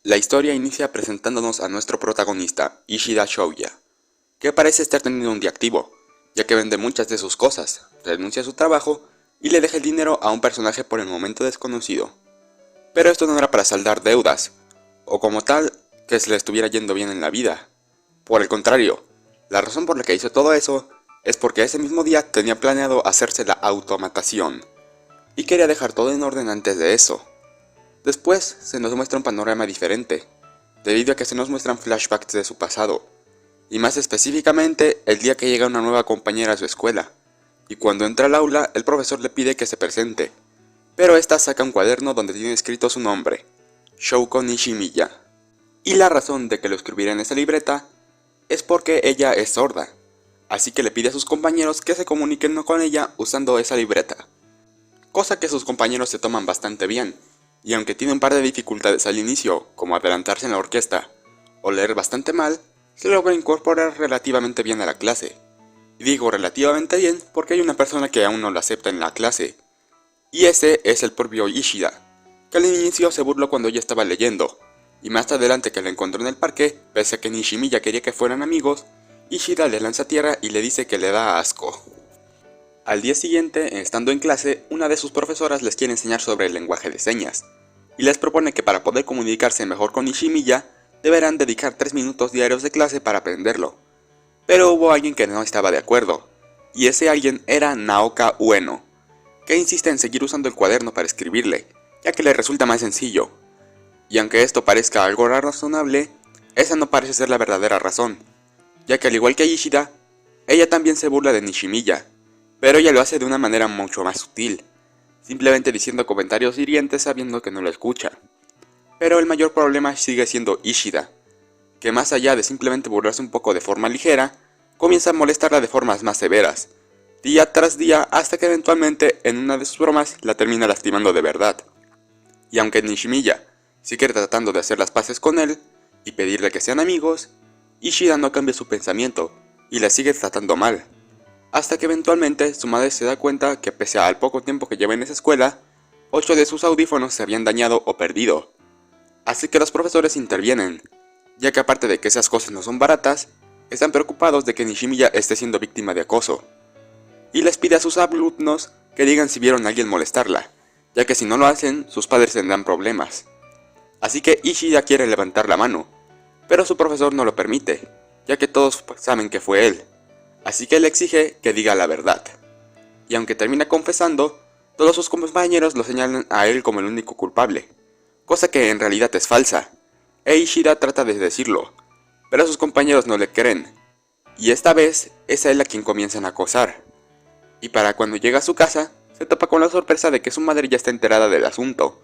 La historia inicia presentándonos a nuestro protagonista, Ishida Shouya, que parece estar teniendo un día activo, ya que vende muchas de sus cosas, renuncia a su trabajo y le deja el dinero a un personaje por el momento desconocido. Pero esto no era para saldar deudas, o como tal, que se le estuviera yendo bien en la vida. Por el contrario, la razón por la que hizo todo eso es porque ese mismo día tenía planeado hacerse la automatación, y quería dejar todo en orden antes de eso. Después se nos muestra un panorama diferente, debido a que se nos muestran flashbacks de su pasado, y más específicamente el día que llega una nueva compañera a su escuela, y cuando entra al aula el profesor le pide que se presente, pero esta saca un cuaderno donde tiene escrito su nombre, Shouko Nishimiya, y la razón de que lo escribiera en esa libreta es porque ella es sorda, así que le pide a sus compañeros que se comuniquen con ella usando esa libreta, cosa que sus compañeros se toman bastante bien, y aunque tiene un par de dificultades al inicio, como adelantarse en la orquesta o leer bastante mal, se logra incorporar relativamente bien a la clase. Y digo relativamente bien porque hay una persona que aún no la acepta en la clase, y ese es el propio Ishida, que al inicio se burló cuando ella estaba leyendo, y más adelante que la encontró en el parque, pese a que Nishimiya quería que fueran amigos, Ishida le lanza tierra y le dice que le da asco. Al día siguiente, estando en clase, una de sus profesoras les quiere enseñar sobre el lenguaje de señas, y les propone que para poder comunicarse mejor con Nishimiya, deberán dedicar 3 minutos diarios de clase para aprenderlo. Pero hubo alguien que no estaba de acuerdo, y ese alguien era Naoka Ueno, que insiste en seguir usando el cuaderno para escribirle, ya que le resulta más sencillo. Y aunque esto parezca algo razonable, esa no parece ser la verdadera razón, ya que al igual que Ishida, ella también se burla de Nishimiya, pero ella lo hace de una manera mucho más sutil, simplemente diciendo comentarios hirientes sabiendo que no lo escucha. Pero el mayor problema sigue siendo Ishida, que más allá de simplemente burlarse un poco de forma ligera, comienza a molestarla de formas más severas, día tras día hasta que eventualmente en una de sus bromas la termina lastimando de verdad. Y aunque Nishimiya sigue tratando de hacer las paces con él y pedirle que sean amigos, Ishida no cambia su pensamiento y la sigue tratando mal, hasta que eventualmente su madre se da cuenta que pese al poco tiempo que lleva en esa escuela, 8 de sus audífonos se habían dañado o perdido. Así que los profesores intervienen, ya que aparte de que esas cosas no son baratas, están preocupados de que Nishimiya esté siendo víctima de acoso, y les pide a sus alumnos que digan si vieron a alguien molestarla, ya que si no lo hacen, sus padres tendrán problemas. Así que Ishida quiere levantar la mano, pero su profesor no lo permite, ya que todos saben que fue él, así que le exige que diga la verdad. Y aunque termina confesando, todos sus compañeros lo señalan a él como el único culpable, cosa que en realidad es falsa, e Ishida trata de decirlo, pero sus compañeros no le creen, y esta vez es a él a quien comienzan a acosar. Y para cuando llega a su casa, se topa con la sorpresa de que su madre ya está enterada del asunto,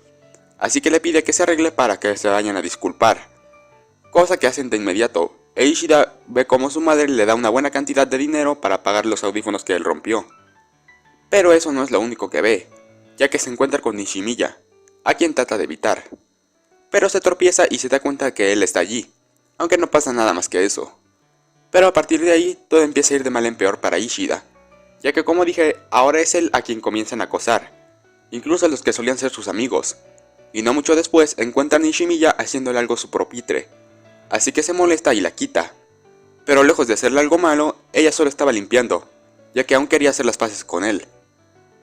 así que le pide que se arregle para que se vayan a disculpar, cosa que hacen de inmediato, e Ishida ve como su madre le da una buena cantidad de dinero para pagar los audífonos que él rompió. Pero eso no es lo único que ve, ya que se encuentra con Nishimiya, a quien trata de evitar. Pero se tropieza y se da cuenta que él está allí, aunque no pasa nada más que eso. Pero a partir de ahí, todo empieza a ir de mal en peor para Ishida, ya que como dije, ahora es él a quien comienzan a acosar, incluso a los que solían ser sus amigos, y no mucho después encuentran a Nishimiya haciéndole algo a su propitre, así que se molesta y la quita. Pero lejos de hacerle algo malo, ella solo estaba limpiando, ya que aún quería hacer las paces con él.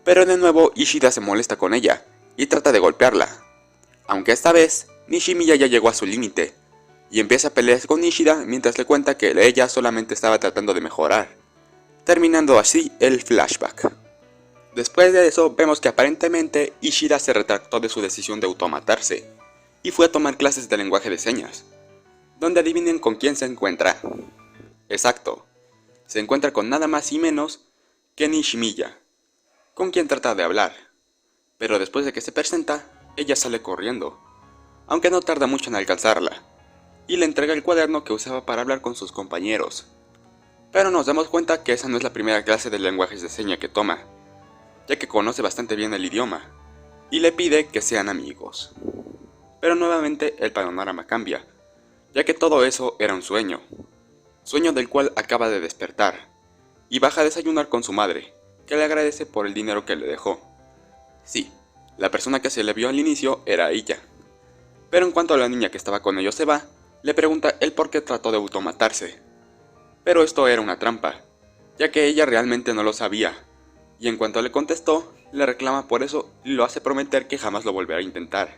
Pero de nuevo Ishida se molesta con ella, y trata de golpearla, aunque esta vez Nishimiya ya llegó a su límite, y empieza a pelear con Ishida mientras le cuenta que ella solamente estaba tratando de mejorar, terminando así el flashback. Después de eso vemos que aparentemente Ishida se retractó de su decisión de automatarse, y fue a tomar clases de lenguaje de señas, donde adivinen con quién se encuentra. Exacto, se encuentra con nada más y menos que Nishimiya, con quien trata de hablar, pero después de que se presenta, ella sale corriendo, aunque no tarda mucho en alcanzarla, y le entrega el cuaderno que usaba para hablar con sus compañeros. Pero nos damos cuenta que esa no es la primera clase de lenguajes de señas que toma, ya que conoce bastante bien el idioma, y le pide que sean amigos. Pero nuevamente el panorama cambia, ya que todo eso era un sueño del cual acaba de despertar, y baja a desayunar con su madre, que le agradece por el dinero que le dejó. Sí, la persona que se le vio al inicio era ella. Pero en cuanto a la niña que estaba con ellos se va, le pregunta el por qué trató de automatarse. Pero esto era una trampa, ya que ella realmente no lo sabía, y en cuanto le contestó, le reclama por eso y lo hace prometer que jamás lo volverá a intentar.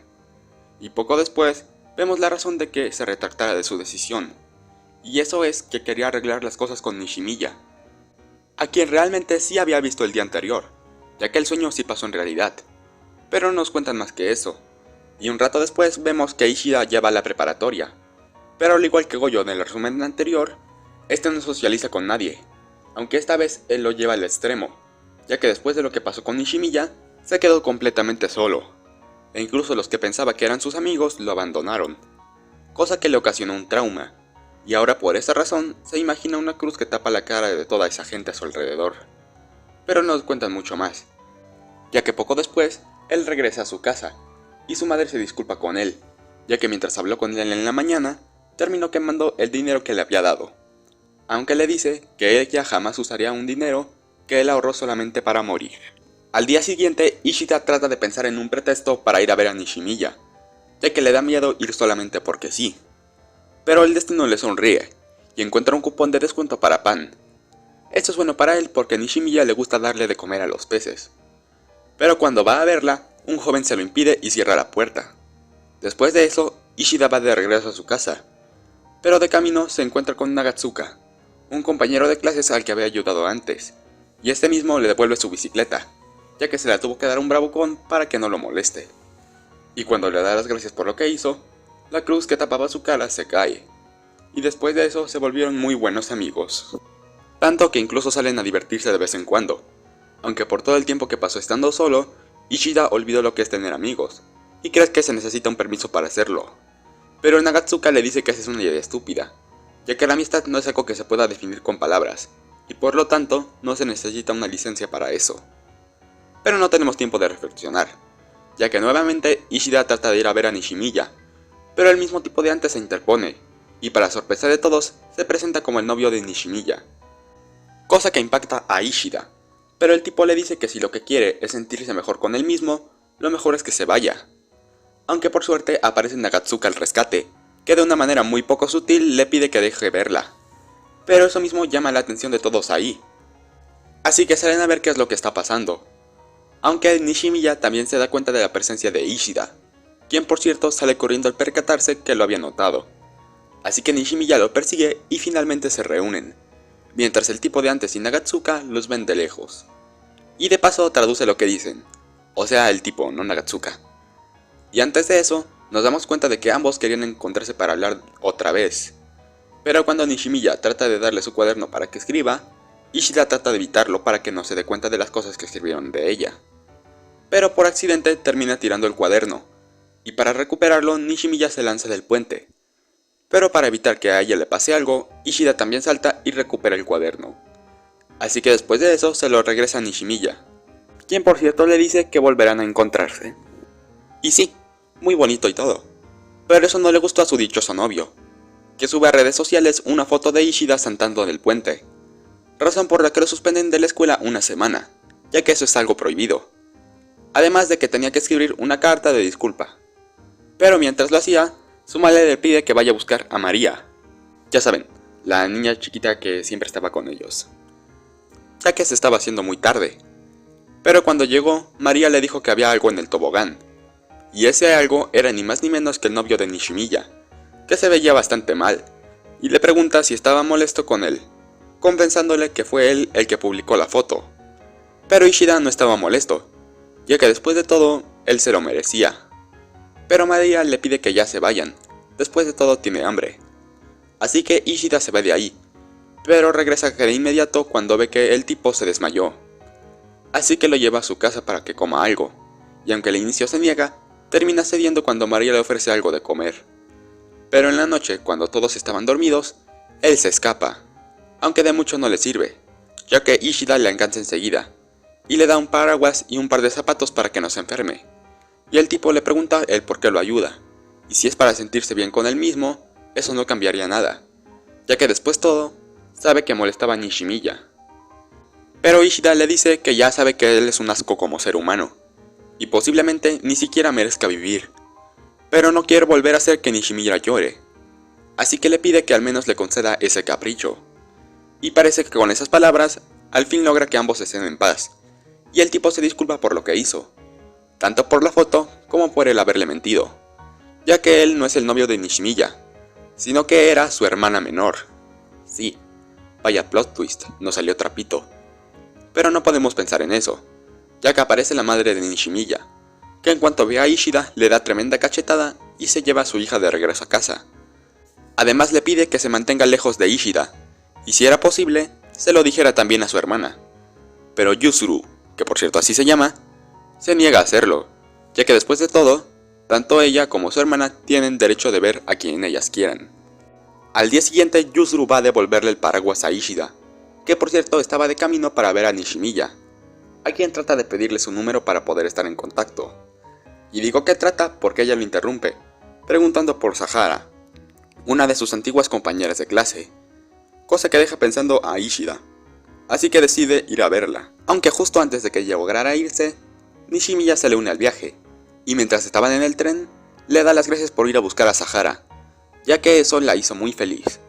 Y poco después, vemos la razón de que se retractara de su decisión, y eso es que quería arreglar las cosas con Nishimiya, a quien realmente sí había visto el día anterior, ya que el sueño sí pasó en realidad, pero no nos cuentan más que eso. Y un rato después vemos que Ishida ya va a la preparatoria, pero al igual que Goyo en el resumen anterior, este no socializa con nadie, aunque esta vez él lo lleva al extremo, ya que después de lo que pasó con Nishimiya, se quedó completamente solo, e incluso los que pensaba que eran sus amigos lo abandonaron, cosa que le ocasionó un trauma, y ahora por esa razón se imagina una cruz que tapa la cara de toda esa gente a su alrededor. Pero no nos cuentan mucho más, ya que poco después, él regresa a su casa, y su madre se disculpa con él, ya que mientras habló con él en la mañana, terminó quemando el dinero que le había dado, aunque le dice que ella jamás usaría un dinero que él ahorró solamente para morir. Al día siguiente, Ishida trata de pensar en un pretexto para ir a ver a Nishimiya, ya que le da miedo ir solamente porque sí. Pero el destino le sonríe, y encuentra un cupón de descuento para pan. Esto es bueno para él porque a Nishimiya le gusta darle de comer a los peces. Pero cuando va a verla, un joven se lo impide y cierra la puerta. Después de eso, Ishida va de regreso a su casa, pero de camino se encuentra con Nagatsuka, un compañero de clases al que había ayudado antes, y este mismo le devuelve su bicicleta, ya que se la tuvo que dar un bravucón para que no lo moleste. Y cuando le da las gracias por lo que hizo, la cruz que tapaba su cara se cae, y después de eso se volvieron muy buenos amigos. Tanto que incluso salen a divertirse de vez en cuando, aunque por todo el tiempo que pasó estando solo, Ishida olvidó lo que es tener amigos, y cree que se necesita un permiso para hacerlo. Pero Nagatsuka le dice que esa es una idea estúpida, ya que la amistad no es algo que se pueda definir con palabras, y por lo tanto no se necesita una licencia para eso. Pero no tenemos tiempo de reflexionar, ya que nuevamente Ishida trata de ir a ver a Nishimiya, pero el mismo tipo de antes se interpone, y para sorpresa de todos, se presenta como el novio de Nishimiya, cosa que impacta a Ishida, pero el tipo le dice que si lo que quiere es sentirse mejor con él mismo, lo mejor es que se vaya. Aunque por suerte aparece Nagatsuka al rescate, que de una manera muy poco sutil le pide que deje verla, pero eso mismo llama la atención de todos ahí. Así que salen a ver qué es lo que está pasando, aunque Nishimiya también se da cuenta de la presencia de Ishida, quien por cierto sale corriendo al percatarse que lo había notado. Así que Nishimiya lo persigue y finalmente se reúnen, mientras el tipo de antes y Nagatsuka los ven de lejos. Y de paso traduce lo que dicen, o sea el tipo, no Nagatsuka. Y antes de eso, nos damos cuenta de que ambos querían encontrarse para hablar otra vez. Pero cuando Nishimiya trata de darle su cuaderno para que escriba, Ishida trata de evitarlo para que no se dé cuenta de las cosas que escribieron de ella. Pero por accidente termina tirando el cuaderno, y para recuperarlo Nishimiya se lanza del puente. Pero para evitar que a ella le pase algo, Ishida también salta y recupera el cuaderno. Así que después de eso se lo regresa a Nishimiya, quien por cierto le dice que volverán a encontrarse. Y sí, muy bonito y todo, pero eso no le gustó a su dichoso novio, que sube a redes sociales una foto de Ishida saltando del puente, razón por la que lo suspenden de la escuela una semana, ya que eso es algo prohibido, además de que tenía que escribir una carta de disculpa. Pero mientras lo hacía, su madre le pide que vaya a buscar a María, ya saben, la niña chiquita que siempre estaba con ellos, ya que se estaba haciendo muy tarde. Pero cuando llegó, María le dijo que había algo en el tobogán, y ese algo era ni más ni menos que el novio de Nishimiya, que se veía bastante mal, y le pregunta si estaba molesto con él, compensándole que fue él el que publicó la foto. Pero Ishida no estaba molesto, ya que después de todo, él se lo merecía. Pero María le pide que ya se vayan, después de todo tiene hambre. Así que Ishida se va de ahí, pero regresa de inmediato cuando ve que el tipo se desmayó. Así que lo lleva a su casa para que coma algo, y aunque al inicio se niega, termina cediendo cuando María le ofrece algo de comer. Pero en la noche, cuando todos estaban dormidos, él se escapa, aunque de mucho no le sirve, ya que Ishida le alcanza enseguida, y le da un paraguas y un par de zapatos para que no se enferme. Y el tipo le pregunta el por qué lo ayuda, y si es para sentirse bien con él mismo, eso no cambiaría nada, ya que después todo, sabe que molestaba a Nishimiya. Pero Ishida le dice que ya sabe que él es un asco como ser humano, y posiblemente ni siquiera merezca vivir. pero no quiere volver a hacer que Nishimiya llore, así que le pide que al menos le conceda ese capricho. Y parece que con esas palabras, al fin logra que ambos estén en paz, y el tipo se disculpa por lo que hizo, tanto por la foto como por el haberle mentido, ya que él no es el novio de Nishimiya, sino que era su hermana menor. Sí, vaya plot twist, no salió trapito. Pero no podemos pensar en eso, ya que aparece la madre de Nishimiya, que en cuanto ve a Ishida le da tremenda cachetada y se lleva a su hija de regreso a casa. Además le pide que se mantenga lejos de Ishida, y si era posible, se lo dijera también a su hermana. Pero Yuzuru, que por cierto así se llama, se niega a hacerlo, ya que después de todo, tanto ella como su hermana tienen derecho de ver a quien ellas quieran. Al día siguiente, Yuzuru va a devolverle el paraguas a Ishida, que por cierto estaba de camino para ver a Nishimiya, a quien trata de pedirle su número para poder estar en contacto. Y digo que trata porque ella lo interrumpe, preguntando por Sahara, una de sus antiguas compañeras de clase, cosa que deja pensando a Ishida, así que decide ir a verla. Aunque justo antes de que ella lograra irse, Nishimiya se le une al viaje, y mientras estaban en el tren, le da las gracias por ir a buscar a Sahara, ya que eso la hizo muy feliz.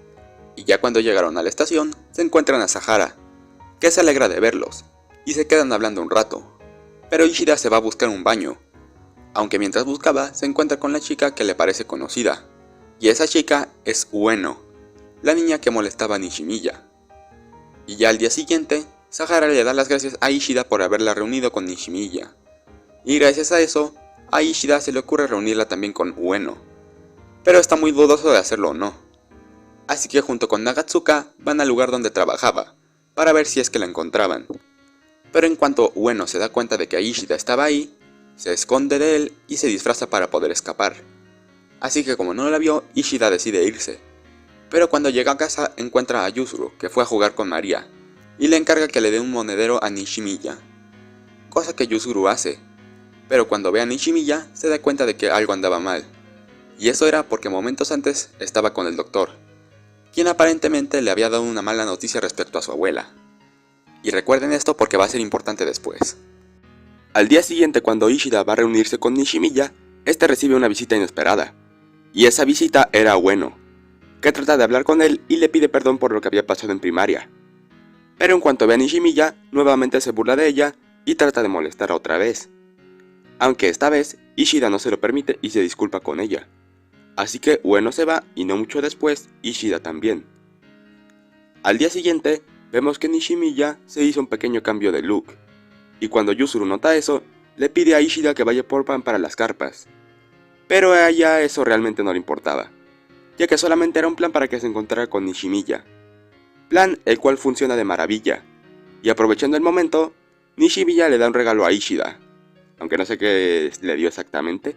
Y ya cuando llegaron a la estación, se encuentran a Sahara, que se alegra de verlos, y se quedan hablando un rato. Pero Ishida se va a buscar un baño, aunque mientras buscaba se encuentra con la chica que le parece conocida, y esa chica es Ueno, la niña que molestaba a Nishimiya. Y ya al día siguiente, Sahara le da las gracias a Ishida por haberla reunido con Nishimiya, y gracias a eso, a Ishida se le ocurre reunirla también con Ueno, pero está muy dudoso de hacerlo o no. Así que junto con Nagatsuka van al lugar donde trabajaba, para ver si es que la encontraban. Pero en cuanto Ueno se da cuenta de que Ishida estaba ahí, se esconde de él y se disfraza para poder escapar. Así que como no la vio, Ishida decide irse. Pero cuando llega a casa encuentra a Yuzuru, que fue a jugar con María, y le encarga que le dé un monedero a Nishimiya, cosa que Yuzuru hace. Pero cuando ve a Nishimiya se da cuenta de que algo andaba mal, y eso era porque momentos antes estaba con el doctor, quien aparentemente le había dado una mala noticia respecto a su abuela. Y recuerden esto porque va a ser importante después. Al día siguiente, cuando Ishida va a reunirse con Nishimiya, este recibe una visita inesperada, y esa visita era Ueno, que trata de hablar con él y le pide perdón por lo que había pasado en primaria. Pero en cuanto ve a Nishimiya, nuevamente se burla de ella y trata de molestarla otra vez. Aunque esta vez, Ishida no se lo permite y se disculpa con ella. Así que Ueno se va y no mucho después, Ishida también. Al día siguiente, vemos que Nishimiya se hizo un pequeño cambio de look, y cuando Yuzuru nota eso, le pide a Ishida que vaya por pan para las carpas. Pero a ella eso realmente no le importaba, ya que solamente era un plan para que se encontrara con Nishimiya. Plan el cual funciona de maravilla, y aprovechando el momento, Nishimiya le da un regalo a Ishida, aunque no sé qué le dio exactamente.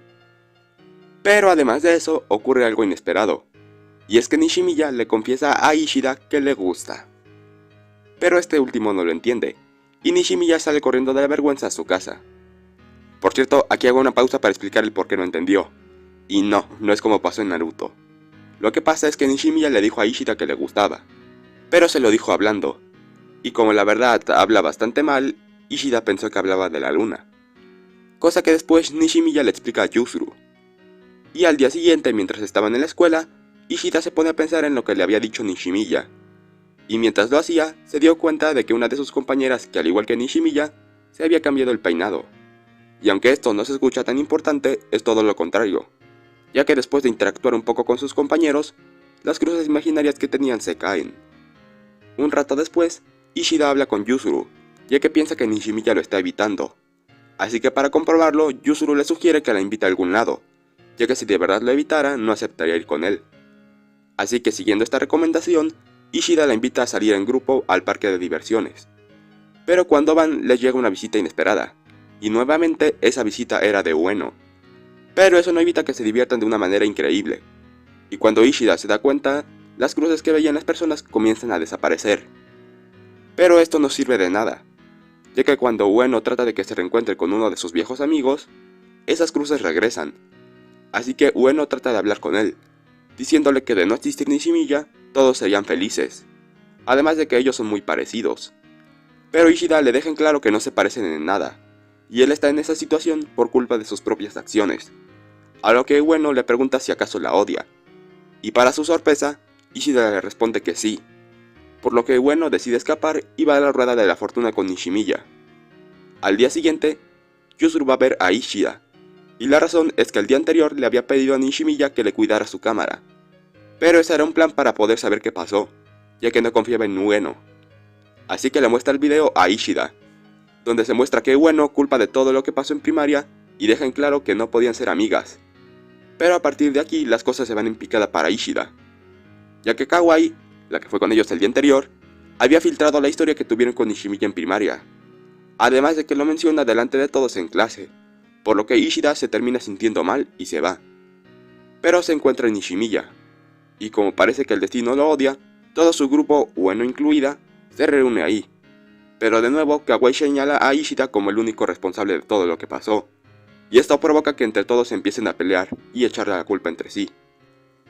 Pero además de eso, ocurre algo inesperado, y es que Nishimiya le confiesa a Ishida que le gusta. Pero este último no lo entiende, y Nishimiya sale corriendo de la vergüenza a su casa. Por cierto, aquí hago una pausa para explicar el por qué no entendió, y no es como pasó en Naruto. Lo que pasa es que Nishimiya le dijo a Ishida que le gustaba, pero se lo dijo hablando, y como la verdad habla bastante mal, Ishida pensó que hablaba de la luna. Cosa que después Nishimiya le explica a Yuzuru. Y al día siguiente, mientras estaban en la escuela, Ishida se pone a pensar en lo que le había dicho Nishimiya. Y mientras lo hacía, se dio cuenta de que una de sus compañeras, que al igual que Nishimiya, se había cambiado el peinado. Y aunque esto no se escucha tan importante, es todo lo contrario, ya que después de interactuar un poco con sus compañeros, las cruces imaginarias que tenían se caen. Un rato después, Ishida habla con Yuzuru, ya que piensa que Nishimiya lo está evitando. Así que para comprobarlo, Yuzuru le sugiere que la invite a algún lado, ya que si de verdad lo evitara, no aceptaría ir con él. Así que siguiendo esta recomendación, Ishida la invita a salir en grupo al parque de diversiones. Pero cuando van, les llega una visita inesperada, y nuevamente esa visita era de Ueno. Pero eso no evita que se diviertan de una manera increíble, y cuando Ishida se da cuenta, las cruces que veían las personas comienzan a desaparecer. Pero esto no sirve de nada, ya que cuando Ueno trata de que se reencuentre con uno de sus viejos amigos, esas cruces regresan. Así que Ueno trata de hablar con él, diciéndole que de no existir Nishimiya, todos serían felices, además de que ellos son muy parecidos. Pero Ishida le deja en claro que no se parecen en nada, y él está en esa situación por culpa de sus propias acciones. a lo que Ueno le pregunta si acaso la odia, y para su sorpresa, Ishida le responde que sí, por lo que Ueno decide escapar y va a la rueda de la fortuna con Nishimiya. Al día siguiente, Yuzuru va a ver a Ishida, y la razón es que el día anterior le había pedido a Nishimiya que le cuidara su cámara, pero ese era un plan para poder saber qué pasó, ya que no confiaba en Ueno. Así que le muestra el video a Ishida, donde se muestra que Ueno culpa de todo lo que pasó en primaria y deja en claro que no podían ser amigas. Pero a partir de aquí las cosas se van en picada para Ishida, ya que Kawai, la que fue con ellos el día anterior, había filtrado la historia que tuvieron con Nishimiya en primaria, además de que lo menciona delante de todos en clase, por lo que Ishida se termina sintiendo mal y se va. Pero se encuentra en Nishimiya, y como parece que el destino lo odia, todo su grupo, Ueno incluida, se reúne ahí. Pero de nuevo, Kawai señala a Ishida como el único responsable de todo lo que pasó, y esto provoca que entre todos empiecen a pelear y echarle la culpa entre sí,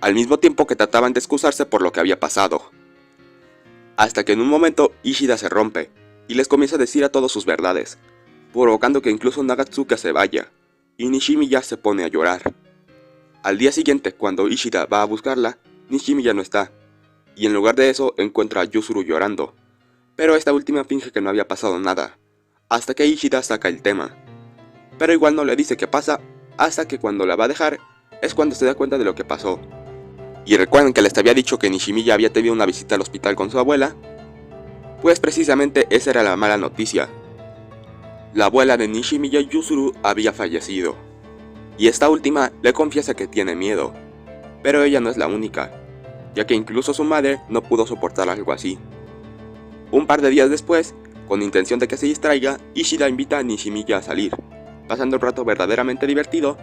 al mismo tiempo que trataban de excusarse por lo que había pasado. Hasta que en un momento Ishida se rompe, y les comienza a decir a todos sus verdades, provocando que incluso Nagatsuka se vaya, y Nishimiya se pone a llorar. Al día siguiente, cuando Ishida va a buscarla, Nishimiya no está, y en lugar de eso encuentra a Yuzuru llorando, pero esta última finge que no había pasado nada, hasta que Ishida saca el tema. Pero igual no le dice qué pasa, hasta que cuando la va a dejar, es cuando se da cuenta de lo que pasó. Y recuerden que les había dicho que Nishimiya había tenido una visita al hospital con su abuela, pues precisamente esa era la mala noticia. La abuela de Nishimiya Yuzuru había fallecido, y esta última le confiesa que tiene miedo, pero ella no es la única, ya que incluso su madre no pudo soportar algo así. Un par de días después, con intención de que se distraiga, Ishida invita a Nishimiya a salir, pasando un rato verdaderamente divertido,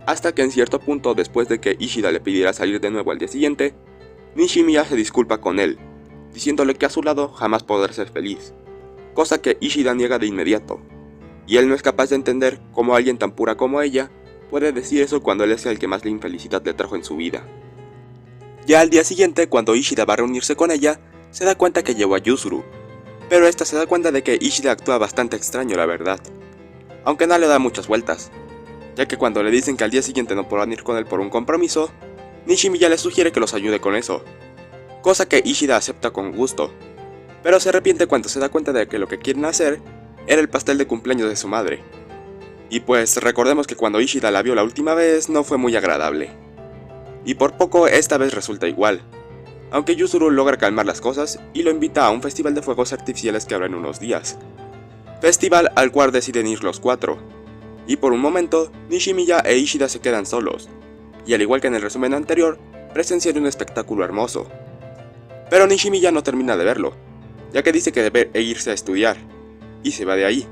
hasta que en cierto punto después de que Ishida le pidiera salir de nuevo al día siguiente, Nishimiya se disculpa con él, diciéndole que a su lado jamás podrá ser feliz, cosa que Ishida niega de inmediato, y él no es capaz de entender cómo alguien tan pura como ella puede decir eso cuando él es el que más la infelicidad le trajo en su vida. Ya al día siguiente, cuando Ishida va a reunirse con ella, se da cuenta que llevó a Yuzuru, pero esta se da cuenta de que Ishida actúa bastante extraño, la verdad, aunque no le da muchas vueltas, ya que cuando le dicen que al día siguiente no podrán ir con él por un compromiso, Nishimiya le sugiere que los ayude con eso, cosa que Ishida acepta con gusto, pero se arrepiente cuando se da cuenta de que lo que quieren hacer era el pastel de cumpleaños de su madre. Y pues recordemos que cuando Ishida la vio la última vez no fue muy agradable. Y por poco esta vez resulta igual, aunque Yuzuru logra calmar las cosas y lo invita a un festival de fuegos artificiales que habrá en unos días. Festival al cual deciden ir los cuatro, y por un momento Nishimiya e Ishida se quedan solos, y al igual que en el resumen anterior, presencian un espectáculo hermoso. Pero Nishimiya no termina de verlo, ya que dice que debe irse a estudiar, y se va de ahí.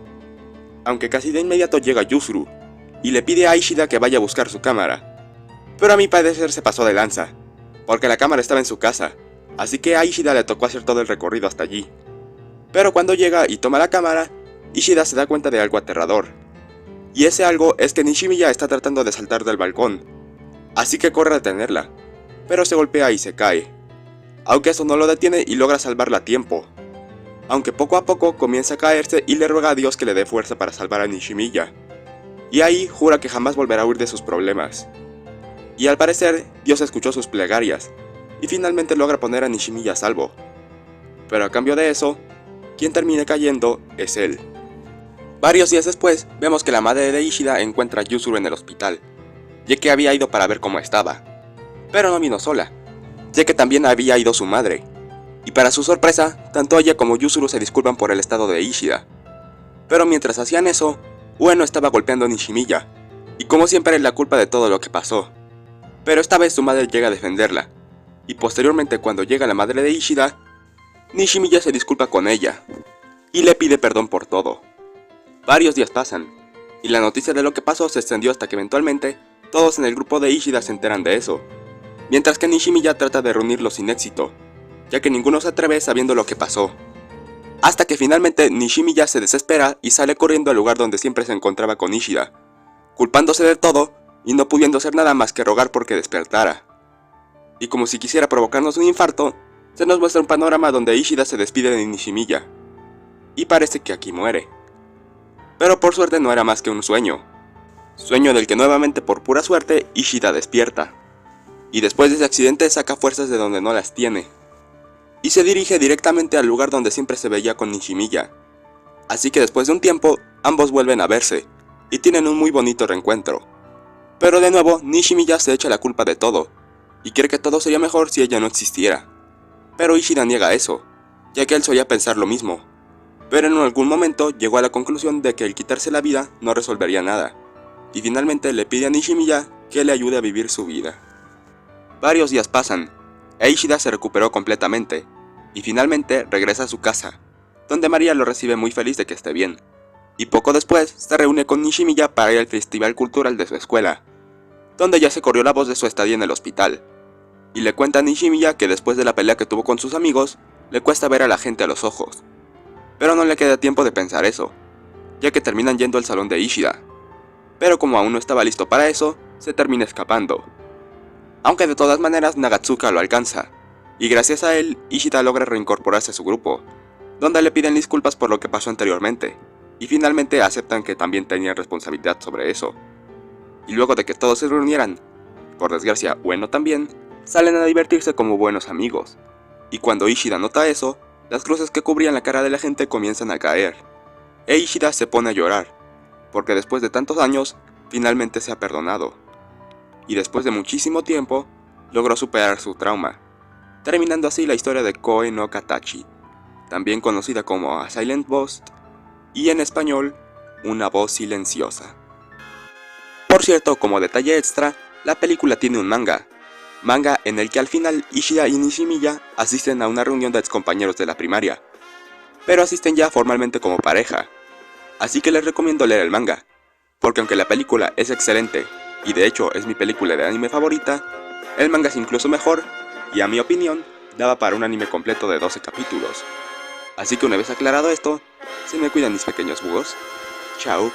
Aunque casi de inmediato llega Yuzuru, y le pide a Ishida que vaya a buscar su cámara. Pero a mi parecer se pasó de lanza, porque la cámara estaba en su casa, así que a Ishida le tocó hacer todo el recorrido hasta allí. Pero cuando llega y toma la cámara, Ishida se da cuenta de algo aterrador. Y ese algo es que Nishimiya está tratando de saltar del balcón, así que corre a detenerla, pero se golpea y se cae. Aunque eso no lo detiene y logra salvarla a tiempo. Aunque poco a poco comienza a caerse y le ruega a Dios que le dé fuerza para salvar a Nishimiya. Y ahí jura que jamás volverá a huir de sus problemas. Y al parecer, Dios escuchó sus plegarias, y finalmente logra poner a Nishimiya a salvo. Pero a cambio de eso, quien termina cayendo es él. Varios días después, vemos que la madre de Ishida encuentra a Yuzuru en el hospital, ya que había ido para ver cómo estaba. Pero no vino sola, ya que también había ido su madre. Y para su sorpresa, tanto ella como Yuzuru se disculpan por el estado de Ishida. Pero mientras hacían eso, Ueno estaba golpeando a Nishimiya, y como siempre es la culpa de todo lo que pasó. Pero esta vez su madre llega a defenderla, y posteriormente cuando llega la madre de Ishida, Nishimiya se disculpa con ella, y le pide perdón por todo. Varios días pasan, y la noticia de lo que pasó se extendió hasta que eventualmente, todos en el grupo de Ishida se enteran de eso, mientras que Nishimiya trata de reunirlos sin éxito, ya que ninguno se atreve sabiendo lo que pasó. Hasta que finalmente Nishimiya se desespera y sale corriendo al lugar donde siempre se encontraba con Ishida, culpándose de todo y no pudiendo hacer nada más que rogar porque despertara. Y como si quisiera provocarnos un infarto, se nos muestra un panorama donde Ishida se despide de Nishimiya, y parece que aquí muere. Pero por suerte no era más que un sueño, sueño del que nuevamente por pura suerte Ishida despierta, y después de ese accidente saca fuerzas de donde no las tiene, y se dirige directamente al lugar donde siempre se veía con Nishimiya. Así que después de un tiempo, ambos vuelven a verse, y tienen un muy bonito reencuentro. Pero de nuevo, Nishimiya se echa la culpa de todo, y cree que todo sería mejor si ella no existiera. Pero Ishida niega eso, ya que él solía pensar lo mismo, pero en algún momento llegó a la conclusión de que el quitarse la vida no resolvería nada, y finalmente le pide a Nishimiya que le ayude a vivir su vida. Varios días pasan, e Ishida se recuperó completamente, y finalmente regresa a su casa, donde María lo recibe muy feliz de que esté bien, y poco después se reúne con Nishimiya para ir al festival cultural de su escuela, donde ya se corrió la voz de su estadía en el hospital, y le cuenta a Nishimiya que después de la pelea que tuvo con sus amigos, le cuesta ver a la gente a los ojos. Pero no le queda tiempo de pensar eso, ya que terminan yendo al salón de Ishida. Pero como aún no estaba listo para eso, se termina escapando. Aunque de todas maneras Nagatsuka lo alcanza, y gracias a él, Ishida logra reincorporarse a su grupo, donde le piden disculpas por lo que pasó anteriormente, y finalmente aceptan que también tenían responsabilidad sobre eso. Y luego de que todos se reunieran, por desgracia Ueno también, salen a divertirse como buenos amigos, y cuando Ishida nota eso, las cruces que cubrían la cara de la gente comienzan a caer, e Ishida se pone a llorar, porque después de tantos años, finalmente se ha perdonado, y después de muchísimo tiempo, logró superar su trauma, terminando así la historia de Koe no Katachi, también conocida como A Silent Ghost, y en español, Una voz silenciosa. Por cierto, como detalle extra, la película tiene un manga en el que al final Ishida y Nishimiya asisten a una reunión de excompañeros de la primaria, pero asisten ya formalmente como pareja, así que les recomiendo leer el manga, porque aunque la película es excelente, y de hecho es mi película de anime favorita, el manga es incluso mejor, y a mi opinión, daba para un anime completo de 12 capítulos. Así que una vez aclarado esto, se me cuidan mis pequeños búhos. Chao.